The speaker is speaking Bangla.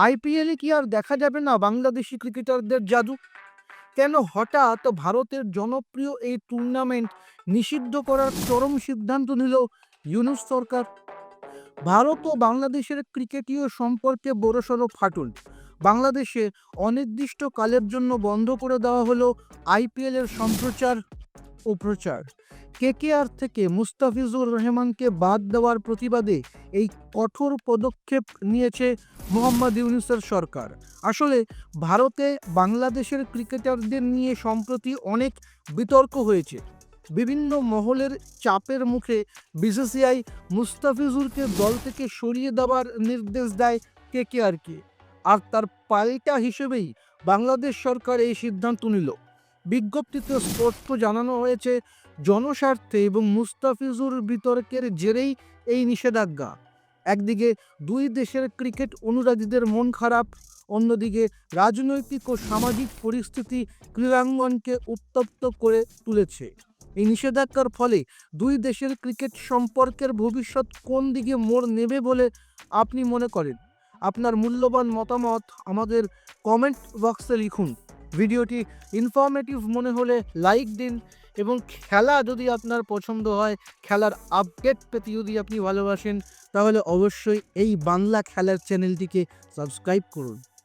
আইপিএলে কি আর দেখা যাবে না বাংলাদেশি ক্রিকেটারদের জাদু? কেন হঠাৎ ভারতের জনপ্রিয় এই টুর্নামেন্ট নিষিদ্ধ করার চরম সিদ্ধান্ত নিল ইউনূস সরকার? ভারত ও বাংলাদেশের ক্রিকেটীয় সম্পর্কে বড়সড় ফাটল। বাংলাদেশে অনির্দিষ্টকালের জন্য বন্ধ করে দেওয়া হলো আইপিএলের সম্প্রচার ও প্রচার। কেকেআর থেকে মুস্তাফিজুর রহমানকে বাদ দেওয়ার প্রতিবাদে এই কঠোর পদক্ষেপ নিয়েছে মোহাম্মদ ইউনূসের সরকার। আসলে ভারতে বাংলাদেশের ক্রিকেটারদের নিয়ে সম্প্রতি অনেক বিতর্ক হয়েছে। বিভিন্ন মহলের চাপের মুখে বিসিসিআই মুস্তাফিজুরকে দল থেকে সরিয়ে দেওয়ার নির্দেশ দেয় কেকেআরকে, আর তার পাল্টা হিসেবেই বাংলাদেশ সরকার এই সিদ্ধান্ত নিল। বিজ্ঞপ্তিতে স্পষ্ট জানানো হয়েছে, জনস্বার্থে এবং মুস্তাফিজুর বিতর্কের জেরেই এই নিষেধাজ্ঞা। একদিকে দুই দেশের ক্রিকেট অনুরাগীদের মন খারাপ, অন্যদিকে রাজনৈতিক ও সামাজিক পরিস্থিতি ক্রীড়াঙ্গনকে উত্তপ্ত করে তুলেছে। এই নিষেধাজ্ঞার ফলে দুই দেশের ক্রিকেট সম্পর্কের ভবিষ্যৎ কোন দিকে মোড় নেবে বলে আপনি মনে করেন? আপনার মূল্যবান মতামত আমাদের কমেন্ট বক্সে লিখুন। ভিডিওটি ইনফরমেটিভ মনে হলে লাইক দিন, এবং খেলা যদি আপনার পছন্দ হয়, খেলার আপডেট পেতে যদি আপনি ভালোবাসেন, তাহলে অবশ্যই এই বাংলা খেলার চ্যানেলটিকে সাবস্ক্রাইব করুন।